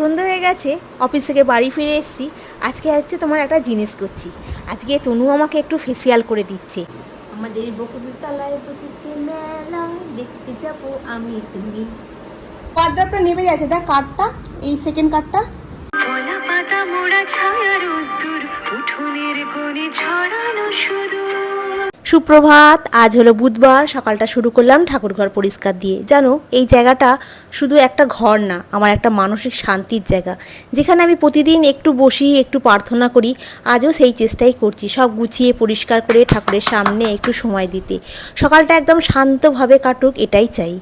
সন্ধ্যা হয়ে গেছে, অফিস থেকে বাড়ি ফিরে এসেছি। আজকে হচ্ছে তোমার একটা জিনিস করছি। আজকে তনু আমাকে একটু ফেসিয়াল করে দিচ্ছে। আমাদের বকুলতলায় বসেছে মেলা, দেখতে যাবো আমি তুমি। কার্ডটা নেমে যাচ্ছে, দেখ কার্ডটা, এই সেকেন্ড কার্ডটা। কলা পাতা মোড়া ছায়া রোদ্দুর, উঠোনের কোণে ছড়ানো শুধু। সুপ্রভাত। আজ হলো বুধবার। সকালটা শুরু করলাম ঠাকুরঘর পরিষ্কার দিয়ে। জানো, এই জায়গাটা শুধু একটা ঘর না, আমার একটা মানসিক শান্তির জায়গা, যেখানে আমি প্রতিদিন একটু বসি, একটু প্রার্থনা করি। আজও সেই চেষ্টাই করছি, সব গুছিয়ে পরিষ্কার করে ঠাকুরের সামনে একটু সময় দিতে। সকালটা একদম শান্তভাবে কাটুক, এটাই চাই।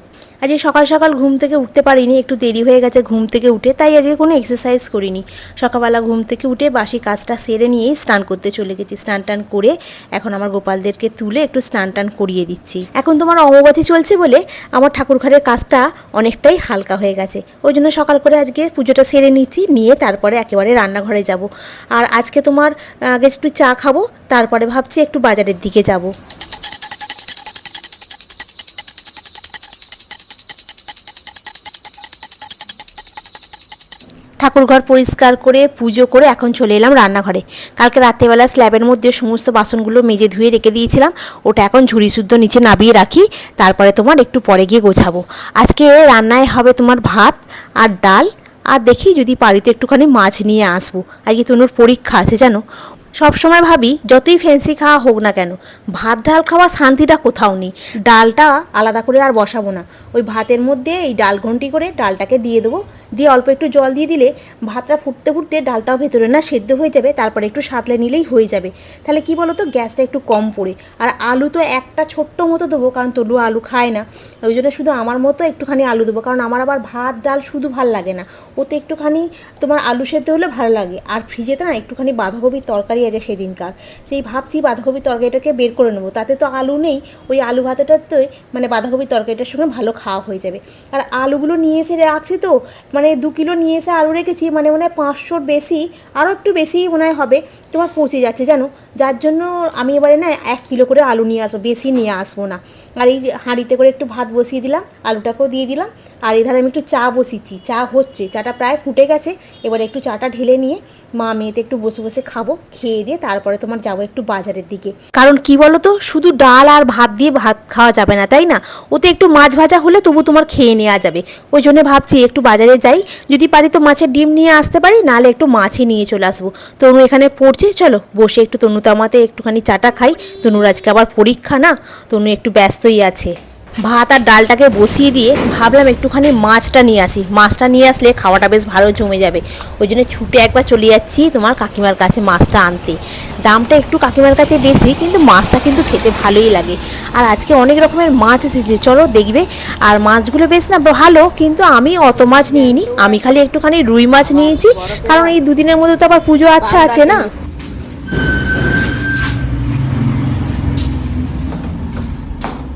আজকে সকাল সকাল ঘুম থেকে উঠতে পারিনি, একটু দেরি হয়ে গেছে ঘুম থেকে উঠে, তাই আজকে কোনো এক্সারসাইজ করিনি। সকালবেলা ঘুম থেকে উঠে বাসি কাজটা সেরে নিয়েই স্নান করতে চলে গেছি। স্নান টান করে এখন আমার গোপালদেরকে তুলে একটু স্নান টান করিয়ে দিচ্ছি। এখন তোমার অমাবস্যা চলছে বলে আমার ঠাকুর ঘরের কাজটা অনেকটাই হালকা হয়ে গেছে। ওই জন্য সকাল করে আজকে পুজোটা সেরে নিচ্ছি, নিয়ে তারপরে একেবারে রান্নাঘরে যাব। আর আজকে তোমার আগে একটু চা খাবো, তারপরে ভাবছি একটু বাজারের দিকে যাব। ঠাকুরঘর পরিষ্কার করে পুজো করে এখন চলে এলাম রান্নাঘরে। কালকে রাত্রেবেলা স্ল্যাবের মধ্যে সমস্ত বাসনগুলো মেজে ধুয়ে রেখে দিয়েছিলাম, ওটা এখন ঝুড়ি শুদ্ধ নিচে নামিয়ে রাখি, তারপরে তোমার একটু পরে গিয়ে গোছাবো। আজকে রান্নায় হবে তোমার ভাত আর ডাল, আর দেখি যদি পারি তো একটুখানি মাছ নিয়ে আসবো। আজকে তনুর পরীক্ষা আছে জানো। সবসময় ভাবি যতই ফ্যান্সি খাওয়া হোক না কেন, ভাত ডাল খাওয়া শান্তিটা কোথাও নেই। ডালটা আলাদা করে আর বসাবো না, ওই ভাতের মধ্যে এই ডাল ঘন্টি করে ডালটাকে দিয়ে দেবো, দিয়ে অল্প একটু জল দিয়ে দিলে ভাতটা ফুটতে ফুটতে ডালটাও ভেতরে না সেদ্ধ হয়ে যাবে, তারপরে একটু সাঁতলে নিলেই হয়ে যাবে। তাহলে কি বলো তো, গ্যাসটা একটু কম পড়ে। আর আলু তো একটা ছোট্ট মতো দেবো, কারণ তলু আলু খায় না, ওই জন্য শুধু আমার মতো একটুখানি আলু দেবো, কারণ আমার আবার ভাত ডাল শুধু ভাল লাগে না, ওতে একটুখানি তোমার আলু সেদ্ধ হলে ভালো লাগে। আর ফ্রিজেতে না একটুখানি বাঁধাকপির তরকারি আছে সেদিনকার, সেই ভাবছি বাঁধাকপির তরকারিটাকে বের করে নেবো, তাতে তো আলু নেই, ওই আলু ভাতেটাতে মানে বাঁধাকপির তরকারিটার সঙ্গে ভালো খাওয়া হয়ে যাবে। আর আলুগুলো নিয়ে এসে রাখছি তো, মানে 2 কিলো নিয়ে এসে আলু রেখেছি, মানে মনে হয় 500-র বেশি, আরও একটু বেশি মনে হয় হবে, তোমার পচে যাচ্ছে জানো। যার জন্য আমি এবারে না 1 কিলো করে আলু নিয়ে আসবো, বেশি নিয়ে আসবো না। আর এই হাঁড়িতে করে একটু ভাত বসিয়ে দিলাম, আলুটাকেও দিয়ে দিলাম, আর এই ধারে আমি একটু চা বসিয়েছি, চা হচ্ছে, চাটা প্রায় ফুটে গেছে। এবারে একটু চাটা ঢেলে নিয়ে মা মেয়েতে একটু বসে বসে খাবো, খেয়ে দিয়ে তারপরে তোমার যাবো একটু বাজারের দিকে। কারণ কি বলো তো, শুধু ডাল আর ভাত দিয়ে ভাত খাওয়া যাবে না, তাই না? ওতে একটু মাছ ভাজা হলে তবু তোমার খেয়ে নেওয়া যাবে। ওই জন্য ভাবছি একটু বাজারে যাই, যদি পারি তো মাছের ডিম নিয়ে আসতে পারি, নাহলে একটু মাছই নিয়ে চলে আসবো। তনু এখানে পড়ছে, চলো বসে একটু তনু তামাতে একটুখানি চাটা খাই। তনুর আজকে আবার পরীক্ষা না, তনু একটু ব্যস্তই আছে। ভাত আর ডালটাকে বসিয়ে দিয়ে ভাবলাম একটুখানি মাছটা নিয়ে আসি, মাছটা নিয়ে আসলে খাওয়াটা বেশ ভালো জমে যাবে। ওই জন্য ছুটে একবার চলে যাচ্ছি তোমার কাকিমার কাছে মাছটা আনতে। দামটা একটু কাকিমার কাছে বেশি, কিন্তু মাছটা কিন্তু খেতে ভালোই লাগে। আর আজকে অনেক রকমের মাছ এসেছে, চলো দেখবে। আর মাছগুলো বেশ না ভালো, কিন্তু আমি অত মাছ নিইনি, আমি খালি একটুখানি রুই মাছ নিয়েছি, কারণ এই 2 দিনের মধ্যে তো আবার পুজো আচ্ছা আছে না।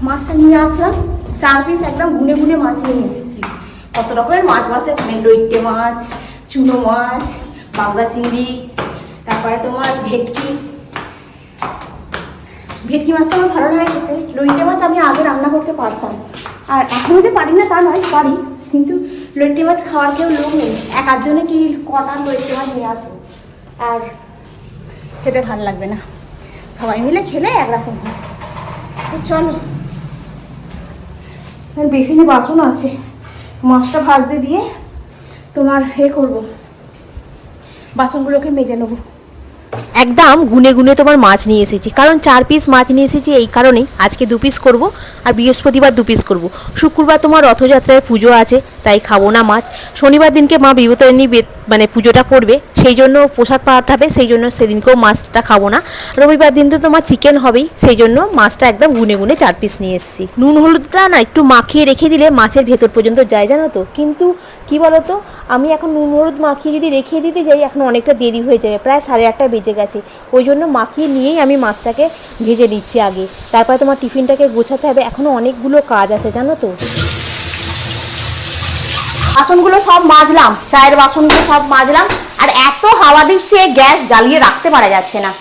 মাছটা নিয়ে আসলাম, 4 পিস একদম গুনে গুনে মাছ নিয়ে এসেছি। কত রকমের মাছ বসে এখানে, লইটে মাছ, চুনো মাছ, বাংলা চিংড়ি, তারপরে তোমার ভেটকি। ভেটকি মাছটা আমার ভালো লাগে খেতে। লইটে মাছ আমি আগে রান্না করতে পারতাম, আর এখনও যে পারি না তা নয়, পারি, কিন্তু লইটে মাছ খাওয়ার কেউ লোক নেই। একার জন্য কি কটা লইটে মাছ নিয়ে আসবো, আর খেতে ভালো লাগবে না, সবাই মিলে খেলে একরকম হয়। তো চলো, বেসিনে বাসন আছে, মাছটা ভাজতে দিয়ে তোমার করবো, বাসনগুলোকে মেজে নেবো। একদম গুনে গুনে তোমার মাছ নিয়ে এসেছি, কারণ 4 পিস মাছ নিয়ে এসেছি এই কারণেই। আজকে 2 পিস করবো, আর বৃহস্পতিবার 2 পিস করবো। শুক্রবার তোমার রথযাত্রায় পুজো আছে, তাই খাবো না মাছ। শনিবার দিনকে মা বিপত্তারিণী মানে পুজোটা করবে, সেই জন্য প্রসাদ পাঠাবে, সেই জন্য সেদিনকেও মাছটা খাবো না। রবিবার দিন তো তোমার চিকেন হবেই, সেই জন্য মাছটা একদম গুনে গুনে 4 পিস নিয়ে এসেছি। নুন হলুদটা না একটু মাখিয়ে রেখে দিলে মাছের ভেতর পর্যন্ত যায় জানো তো, কিন্তু কি বলো তো, আমি এখন নুন হলুদ মাখিয়ে যদি রেখে দিতে যাই, এখন অনেকটা দেরি হয়ে যাবে, প্রায় 8:30 বেজে গেছে। ওই জন্য মাখিয়ে নিয়েই আমি মাছটাকে ভেজে নিচ্ছি আগে, তারপরে তোমার টিফিনটাকে গোছাতে হবে, এখনও অনেকগুলো কাজ আছে জানো তো। বাসনগুলো সব মাজলাম, চায়ের বাসনগুলো সব মাজলাম, আর এত হাওয়া দিচ্ছে গ্যাস জ্বালিয়ে রাখতে পারা যাচ্ছে না।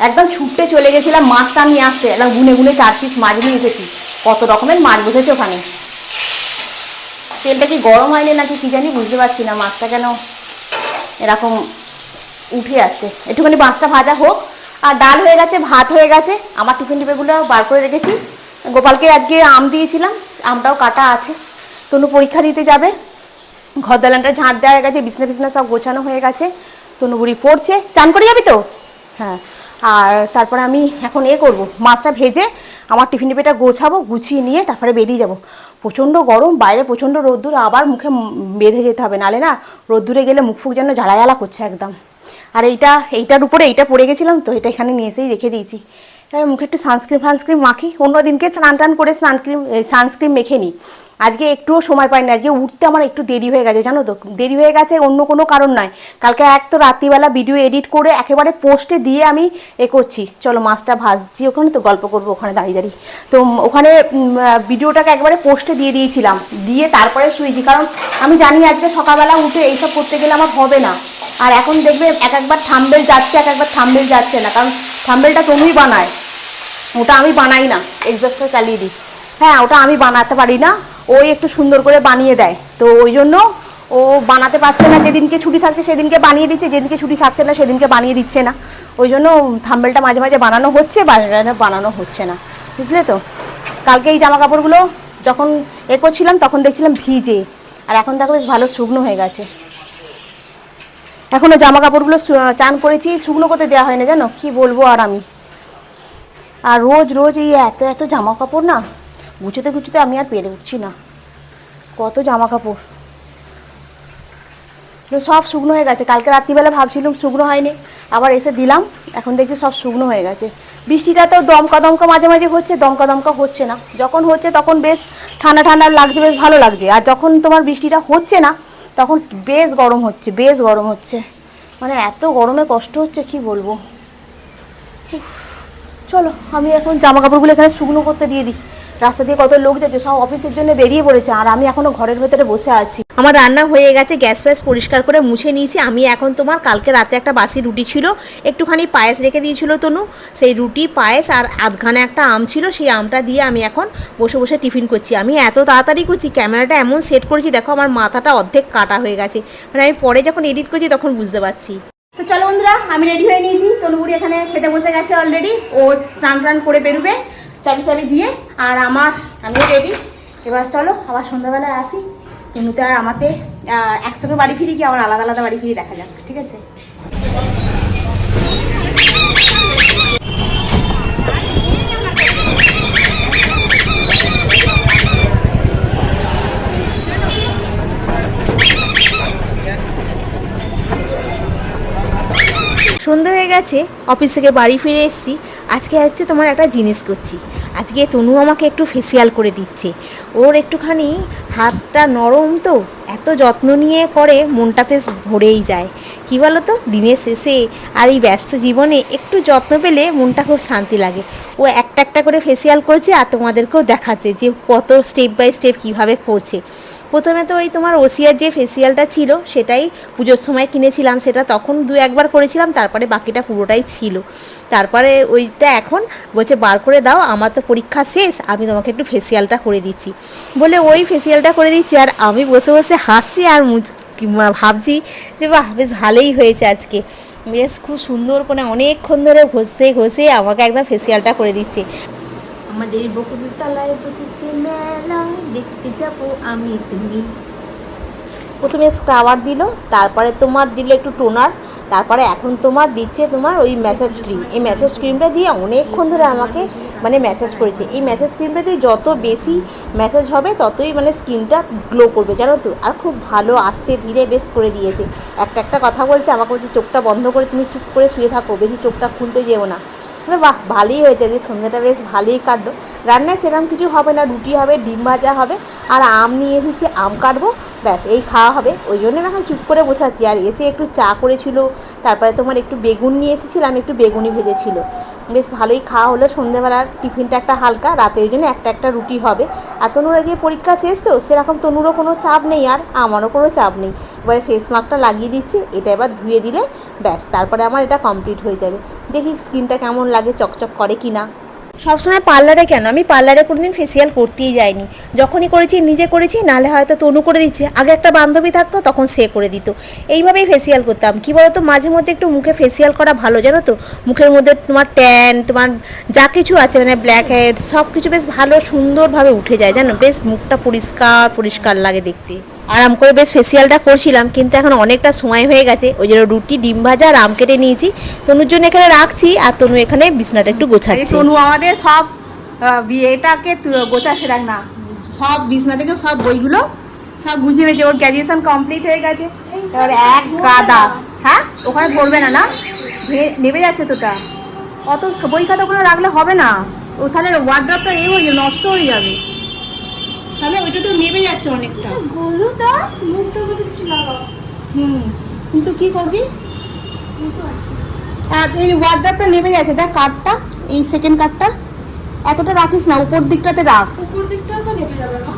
একদম ছুটতে চলে গেছিলাম মাছটা নিয়ে আসতে, একদম গুনে গুনে 4 পিস মাছ নিয়ে এসেছি। কত রকমের মাছ বসেছে ওখানে। তেলটা কি গরম হয়নি নাকি কি জানি, বুঝতে পারছি না। মাছটা কেন এরকম উঠে যাচ্ছে। একটুখানি মাছটা ভাজা হোক, আর ডাল হয়ে গেছে, ভাত হয়ে গেছে। আমার টিফিন টিফিনগুলো বার করে রেখেছি। গোপালকে আজকে আম দিয়েছিলাম, আমটাও কাটা আছে। তনু পরীক্ষা দিতে যাবে, ঘর দালানটা ঝাঁট দেওয়া হয়ে গেছে, বিছনা বিছনা সব গোছানো হয়ে গেছে। তনু বুড়ি পড়ছে। চান করে যাবি তো? হ্যাঁ। আর তারপরে আমি এখন করব, মাছটা ভেজে আমার টিফিন টিফিনটা গোছাবো, গুছিয়ে নিয়ে তারপরে বেরিয়ে যাব। প্রচণ্ড গরম, বাইরে প্রচণ্ড রোদ্দুর, আবার মুখে বেঁধে যেতে হবে, নালে না রোদ্দুরে গেলে মুখ ফুক যেন জ্বালা জ্বালা করছে একদম। আর এইটার উপরে এইটা পরে গেছিলাম তো, এটা এখানে নিয়ে এসেই রেখে দিয়েছি। এবার মুখে একটু সানস্ক্রিন মাখি। অন্য দিনকে স্নান টান করে সানস্ক্রিন মেখে নিই। আজকে একটুও সময় পাইনি, আজকে উঠতে আমার একটু দেরি হয়ে গেছে, জানো তো। দেরি হয়ে গেছে অন্য কোনো কারণ নয়। কালকে এক তো রাত্রিবেলা ভিডিও এডিট করে একেবারে পোস্টে দিয়ে আমি করছি। চলো মাছটা ভাজছি, ওখানে তো গল্প করবো ওখানে দাঁড়িয়ে দাঁড়িয়ে। তো ওখানে ভিডিওটাকে একবারে পোস্টে দিয়ে দিয়েছিলাম, দিয়ে তারপরে শুয়েছি। কারণ আমি জানি আজকে সকালবেলা উঠে এইসব করতে গেলে আমার হবে না। আর এখন দেখবে একবার থাম্বনেল যাচ্ছে, একবার থাম্বনেল যাচ্ছে না, কারণ থাম্বনেলটা তুমিই বানায়, ওটা আমি বানাই না। এক্সস্টটা চালিয়ে দিই। হ্যাঁ, ওটা আমি বানাতে পারি না, ওই একটু সুন্দর করে বানিয়ে দেয়। তো ওই জন্য ও বানাতে পারছে না। যেদিনকে ছুটি থাকছে সেদিনকে বানিয়ে দিচ্ছে, যেদিনকে ছুটি থাকছে না সেদিনকে বানিয়ে দিচ্ছে না। ওই জন্য থাম্বনেলটা মাঝে মাঝে বানানো হচ্ছে, বানানো হচ্ছে না, বুঝলে তো। কালকে এই জামা কাপড়গুলো যখন করছিলাম তখন দেখছিলাম ভিজে, আর এখন দেখো বেশ ভালো শুকনো হয়ে গেছে। এখনও জামা কাপড়গুলো চান করেছি, শুকনো করতে দেওয়া হয় না, জানো কি বলবো আর আমি। আর রোজ রোজ এই এত এত জামা কাপড় না, গুছোতে গুছোতে আমি আর পেরে উঠছি না। কত জামা কাপড়, সব শুকনো হয়ে গেছে। কালকে রাত্রিবেলা ভাবছিলাম শুকনো হয়নি, আবার এসে দিলাম, এখন দেখছি সব শুকনো হয়ে গেছে। বৃষ্টিটা তো দমকা দমকা মাঝে মাঝে হচ্ছে, দমকা দমকা হচ্ছে না। যখন হচ্ছে তখন বেশ ঠান্ডা ঠান্ডা লাগছে, বেশ ভালো লাগছে। আর যখন তোমার বৃষ্টিটা হচ্ছে না তখন বেশ গরম হচ্ছে, বেশ গরম হচ্ছে। মানে এত গরমে কষ্ট হচ্ছে কি বলবো। চলো আমি এখন জামা কাপড়গুলো এখানে শুকনো করতে দিয়ে দিই। রাস্তা দিয়ে কত লোক যাচ্ছে, সব অফিসের জন্য বেরিয়ে পড়েছে, আর আমি এখনো ঘরের ভেতরে বসে আছি। আমার রান্না হয়ে গেছে, গ্যাস ফ্যাস পরিষ্কার করে মুছে নিয়েছি। আমি এখন তোমার কালকে রাতে একটা বাসি রুটি ছিল, একটুখানি পায়েস রেখে দিয়েছিল তনু, সেই রুটি পায়েস আর আধখানে একটা আম ছিল, সেই আমটা দিয়ে আমি এখন বসে বসে টিফিন করছি। আমি এত তাড়াতাড়ি করছি, ক্যামেরাটা এমন সেট করেছি, দেখো আমার মাথাটা অর্ধেক কাটা হয়ে গেছে। মানে আমি পরে যখন এডিট করছি তখন বুঝতে পারছি। তো চলো বন্ধুরা, আমি রেডি হয়ে নিয়েছি। তনুগুড়ি এখানে খেতে বসে গেছে অলরেডি, ও স্নান টান করে বেরোবে চাবি চাবি দিয়ে। আর আমিও রেডি। এবার চলো আবার সন্ধ্যাবেলায় আসি, তনুতে আর আমাকে একসঙ্গে বাড়ি ফিরি কি আবার আলাদা আলাদা বাড়ি ফিরি দেখা যাক, ঠিক আছে। সন্ধ্যা হয়ে গেছে, অফিস থেকে বাড়ি ফিরে এসেছি। আজকে হচ্ছে তোমার একটা জিনিস করছি। আজকে তনু আমাকে একটু ফেসিয়াল করে দিচ্ছে। ওর একটুখানি হাতটা নরম তো, এত যত্ন নিয়ে করে, মনটা বেশ ভরেই যায়। কী বলো তো, দিনের শেষে আর এই ব্যস্ত জীবনে একটু যত্ন পেলে মনটা খুব শান্তি লাগে। ও একটা একটা করে ফেসিয়াল করছে আর তোমাদেরকেও দেখাচ্ছে যে কত স্টেপ বাই স্টেপ কীভাবে করছে। প্রথমে তো ওই তোমার ওসিয়ার যে ফেসিয়ালটা ছিল সেটাই পুজোর সময় কিনেছিলাম, সেটা তখন দু একবার করেছিলাম, তারপরে বাকিটা পুরোটাই ছিল। তারপরে ওইটা এখন বলছে বার করে দাও, আমার তো পরীক্ষা শেষ, আমি তোমাকে একটু ফেসিয়ালটা করে দিচ্ছি বলে ওই ফেসিয়ালটা করে দিচ্ছি। আর আমি বসে বসে হাসছি আর ভাবছি যে বাহ, বেশ ভালোই হয়েছে আজকে, বেশ খুব সুন্দর করে অনেকক্ষণ ধরে ঘষে ঘষে আমাকে একদম ফেসিয়ালটা করে দিচ্ছে। আমাদের বকুলতলায় বসেছে মেলা, দেখতে যাবো আমি তুমি। প্রথমে স্ক্রাবার দিল, তারপরে তোমার দিল একটু টোনার, তারপরে এখন তোমার দিচ্ছে তোমার ওই ম্যাসাজ ক্রিম। এই ম্যাসাজ ক্রিমটা দিয়ে অনেকক্ষণ ধরে আমাকে মানে ম্যাসাজ করেছে। এই ম্যাসাজ ক্রিমটা দিয়ে যত বেশি ম্যাসাজ হবে ততই মানে স্কিনটা গ্লো করবে, জানো তো। আর খুব ভালো আস্তে ধীরে বেশ করে দিয়েছে। একটা একটা কথা বলছে, আমাকে বলছে চোখটা বন্ধ করে তুমি চুপ করে শুয়ে থাকো, বেশি চোখটা খুলতে যেও না। বাহ, ভালোই হয়েছে, যে সন্ধ্যাটা বেশ ভালোই কাটলো। রান্নায় সেরকম কিছু হবে না, রুটি হবে, ডিম ভাজা হবে, আর আম নিয়ে এসেছি, আম কাটবো, ব্যাস এই খাওয়া হবে। ওই জন্য এখন চুপ করে বসে আছি। আর এসে একটু চা করেছিল, তারপরে তোমার একটু বেগুন নিয়ে এসেছিলাম, একটু বেগুনি ভেজেছিল, বেশ ভালোই খাওয়া হলো। সন্ধ্যেবেলার টিফিনটা একটা হালকা, রাতে ওই জন্য একটা একটা রুটি হবে। আর তনুরা যে পরীক্ষা শেষ তো, সেরকম তনুরও কোনো চাপ নেই, আর আমারও কোনো চাপ নেই। এবারে ফেস মাস্কটা লাগিয়ে দিচ্ছি, এটা এবার ধুয়ে দিলে ব্যাস তারপরে আমার এটা কমপ্লিট হয়ে যাবে। দেখি স্কিনটা কেমন লাগে, চকচক করে কি না। সবসময় পার্লারে কেন, আমি পার্লারে কোনোদিন ফেসিয়াল করতেই যাইনি। যখনই করেছি নিজে করেছি, নাহলে হয়তো তনু করে দিচ্ছে। আগে একটা বান্ধবী থাকতো, তখন সে করে দিত। এইভাবেই ফেসিয়াল করতাম। কী বলো তো, মাঝে মধ্যে একটু মুখে ফেসিয়াল করা ভালো, জানো তো। মুখের মধ্যে তোমার ট্যান, তোমার যা কিছু আছে মানে ব্ল্যাক হেড, সব কিছু বেশ ভালো সুন্দরভাবে উঠে যায়, জানো। বেশ মুখটা পরিষ্কার পরিষ্কার লাগে দেখতে। আরাম করে বেশ ফেসিয়ালটা করছিলাম, কিন্তু এখন অনেকটা সময় হয়ে গেছে। ওই জন্য রুটি, ডিম ভাজা আর আম কেটে নিয়েছি। তনুর জন্য এখানে রাখছি, আর তনু এখানে বিছনাটা একটু গোছাচ্ছে। তনু আমাদের সব বিয়েটাকে গোছাচ্ছে, দেখ না, সব বিছনা থেকে সব বইগুলো সব গুছিয়ে নিয়েছে। ওর গ্র্যাজুয়েশন কমপ্লিট হয়ে গেছে। এবার এক গাদা, হ্যাঁ ওখানে ধরবে না, না নেবে যাচ্ছে তোটা। অত বই খাতাগুলো রাখলে হবে না, ও তাহলে ওয়ার্ড্রপটা হয়ে যাবে, নষ্ট হয়ে যাবে। তাহলে ওইটা তো নেবে যাচ্ছে অনেকটা। কিন্তু কি করবি, এই ওয়ার্ড্রপটা নেবে যাচ্ছে, দেখ কাঠটা, এই সেকেন্ড কাঠটা এতটা রাখিস না, উপর দিকটাতে রাখ। উপর দিকটা তো নেবে যাবে না,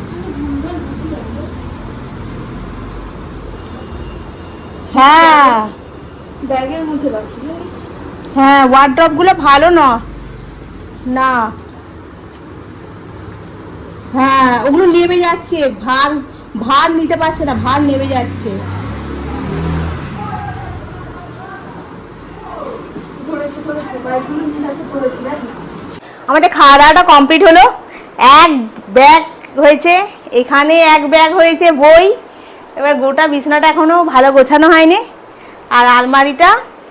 হ্যাঁ ব্যাগের মধ্যে রাখি জানিস। হ্যাঁ ওয়ার্ড্রপ গুলো ভালো না, না হ্যাঁ ওগুলো নেবে যাচ্ছে, ভার ভার নিতে পারছে না, ভার নেবে যাচ্ছে। ধরেছে ধরেছে, ব্যাগগুলো নিয়ে যাচ্ছে, ধরেছে দেখ না। আমাদের খাওয়া দাওয়াটা কমপ্লিট হলো। এক ব্যাগ হয়েছে, এখানে এক ব্যাগ হয়েছে বই। এবার গোটা বিছানাটা এখনও ভালো গোছানো হয়নি, আর আলমারিটা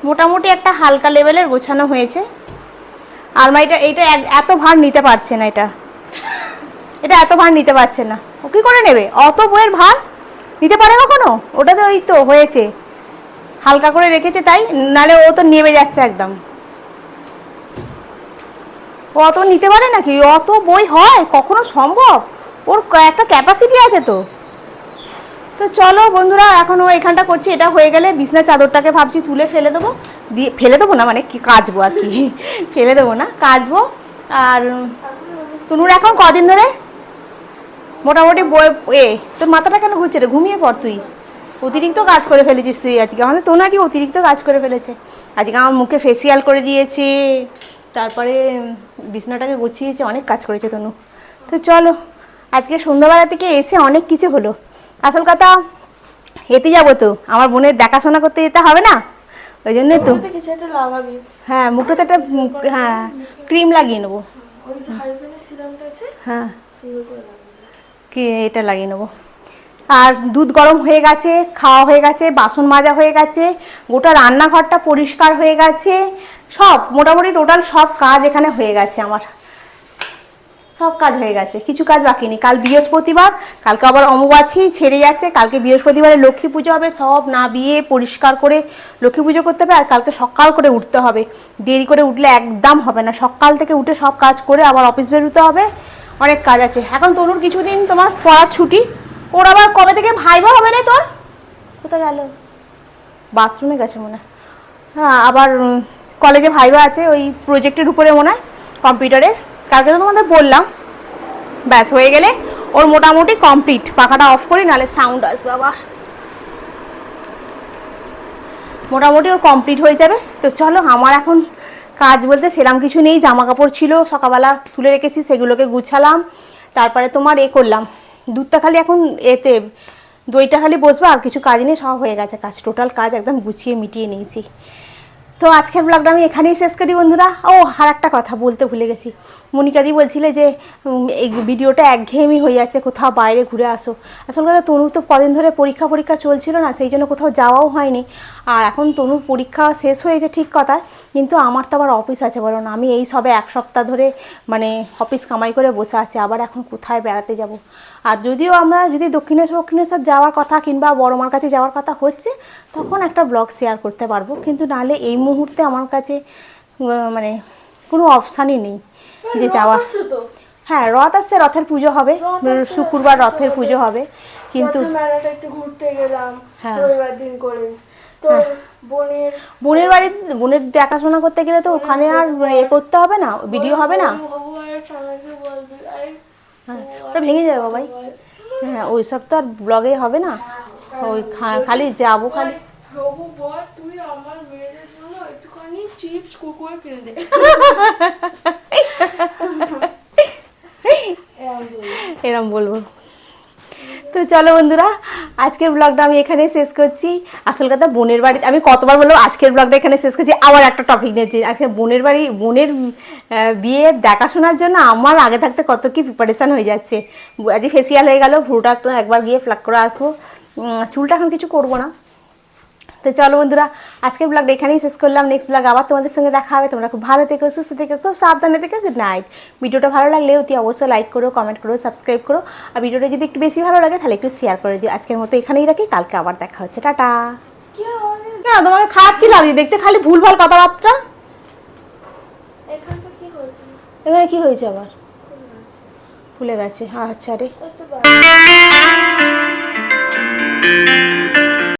মোটামুটি একটা হালকা লেভেলের গোছানো হয়েছে। আলমারিটা এইটা এত ভার নিতে পারছে না, এটা এত ভার নিতে পারছে না। ও কী করে নেবে অত বইয়ের ভার, নিতে পারে কখনো? ওটা তো ওই তো হয়েছে, হালকা করে রেখেছে তাই, নালে ও তো নেবে যাচ্ছে একদম। ও অত নিতে পারে নাকি? অত বই হয় কখনো সম্ভব? ওর একটা ক্যাপাসিটি আছে তো। তো চলো বন্ধুরা, এখন ও এখানটা করছি, এটা হয়ে গেলে বিছনা চাদরটাকে ভাবছি তুলে ফেলে দেবো, দিয়ে ফেলে দেবো না মানে কি কাচবো আর কি, ফেলে দেবো না, কাচবো। আর তনুর এখন কদিন ধরে মোটামুটি বই, তোর মাথাটা কেন ঘুরছে রে? ঘুমিয়ে পড় তুই, অতিরিক্ত কাজ করে ফেলেছিস তুই আজকে। আমাদের তনু আজকে অতিরিক্ত কাজ করে ফেলেছে। আজকে আমার মুখে ফেসিয়াল করে দিয়েছে, তারপরে বিছনাটাকে গুছিয়েছে, অনেক কাজ করেছে তনু। তো চলো, আজকে সন্ধ্যাবেলা থেকে এসে অনেক কিছু হলো। আসল কথা, এতে যাবো তো, আমার বোনের দেখাশোনা করতে যেতে হবে না, ওই জন্যই তো। কিছু একটা লাগাবি। হ্যাঁ মুখটাতে একটা, হ্যাঁ ক্রিম লাগিয়ে নেবো। ওই যে হাইফেনের সিরামটা আছে, হ্যাঁ সুন্দর করে লাগাবি। কি এটা লাগিয়ে নেবো। আর দুধ গরম হয়ে গেছে, খাওয়া হয়ে গেছে, বাসন মাজা হয়ে গেছে, গোটা রান্নাঘরটা পরিষ্কার হয়ে গেছে, সব মোটামুটি টোটাল সব কাজ এখানে হয়ে গেছে আমার, সব কাজ হয়ে গেছে, কিছু কাজ বাকি নেই। কাল বৃহস্পতিবার, কালকে আবার অমাবাসী ছেড়ে যাচ্ছে, কালকে বৃহস্পতিবারে লক্ষ্মী পুজো হবে, সব না বিয়ে পরিষ্কার করে লক্ষ্মী পুজো করতে হবে। আর কালকে সকাল করে উঠতে হবে, দেরি করে উঠলে একদম হবে না, সকাল থেকে উঠে সব কাজ করে আবার অফিস বেরোতে হবে, অনেক কাজ আছে। এখন তনুর কিছুদিন তোমার পড়ার ছুটি, ওর আবার কবে থেকে ভাইবা হবে না তোর? কোথায় গেল? বাথরুমে গেছে মনে হয়। হ্যাঁ আবার কলেজে ভাইবা আছে, ওই প্রজেক্টের উপরে মনে হয়, কম্পিউটারের। কালকে তো তোমাদের বললাম, ব্যাস হয়ে গেলে ওর মোটামুটি কমপ্লিট। পাখাটা অফ করি, নাহলে সাউন্ড আসবে আবার। মোটামুটি ওর কমপ্লিট হয়ে যাবে। তো চলো, আমার এখন কাজ বলতে সেরকম কিছু নেই। জামা কাপড় ছিল সকালবেলা তুলে রেখেছি, সেগুলোকে গুছালাম। তারপরে তোমার করলাম, দুধটা খালি এখন দইটা খালি বসবো, আর কিছু কাজ নেই, সব হয়ে গেছে কাজ, টোটাল কাজ একদম গুছিয়ে মিটিয়ে নিয়েছি। তো আজকের ব্লগটা আমি এখানেই শেষ করি বন্ধুরা। ও আর একটা কথা বলতে ভুলে গেছি, মনিকাদি বলছিলে যে এই ভিডিওটা একঘেয়েমি হয়ে যাচ্ছে, কোথাও বাইরে ঘুরে আসো। আসল কথা, তনু তো কদিন ধরে পরীক্ষা চলছিল না, সেই জন্য কোথাও যাওয়াও হয়নি। আর এখন তনুর পরীক্ষা শেষ হয়েছে ঠিক কথা, কিন্তু আমার তো আবার অফিস আছে বলো না। আমি এই সবে এক সপ্তাহ ধরে মানে অফিস কামাই করে বসে আছি, আবার এখন কোথায় বেড়াতে যাব। আর যদিও আমরা যদি দক্ষিণেশ্বর যাওয়ার কথা কিংবা বড় মার কাছে যাওয়ার কথা হচ্ছে, তখন একটা ব্লগ শেয়ার করতে পারবো, কিন্তু নাহলে এই মুহূর্তে আমার কাছে মানে কোনো অপশানই নেই যে যাওয়া। হ্যাঁ রথ আসছে, রথের পুজো হবে, শুক্রবার রথের পুজো হবে। কিন্তু মেলাটা একটু ঘুরতে গেলাম রবিবার দিন করে, তো বোনের বোনের দেখাশোনা করতে গেলে তো ওখানে আর করতে হবে না, ভিডিও হবে না, ওটা ভেঙে যাবে বাবাই। হ্যাঁ ওই সব তো আর ব্লগে হবে না, ওই খালি যাবো খালি। প্রভু বল, তুই আমার মেয়েদের জন্য একটুখানি চিপস কুকুরে কিনে দে। এরম বলবো। তো চলো বন্ধুরা, আজকের ব্লগটা আমি এখানে শেষ করছি। আসল কথা বোনের বাড়িতে আমি কতবার বললাম আজকের ব্লগটা এখানে শেষ করছি, আবার একটা টপিক নিয়েছি। আজকে বোনের বাড়ি, বোনের বিয়ের দেখাশোনার জন্য আমার আগে থাকতে কত কি প্রিপারেশান হয়ে যাচ্ছে। আজকে ফেসিয়াল হয়ে গেল, ভ্রুটা একবার গিয়ে ফ্লাক করে আসবো, চুলটা এখন কিছু করবো না। তো চলো বন্ধুরা, আজকের ব্লগটা এখানেই শেষ করলাম। নেক্সট ব্লগ আবার তোমাদের সঙ্গে দেখা হবে। তোমরা খুব ভালো থেকো, সুস্থ থেকো, খুব সাবধানে থেকো। Good night. ভিডিওটা ভালো লাগলে অতি অবশ্যই লাইক করো, কমেন্ট করো, সাবস্ক্রাইব করো। আর ভিডিওটা যদি একটু বেশি ভালো লাগে তাহলে একটু শেয়ার করে দিও। আজকের মতো এখানেই রাখি, কালকে আবার দেখা হচ্ছে। টাটা। কি হয়? না তোমাকে খারাপ কি লাগছে দেখতে, খালি ভুলভাল কথাবার্তা। এখানটা কি হয়েছে? এখানে কি হয়েছে আবার? খুলে গেছে। ভুলে গেছে, আচ্ছা রে। একটু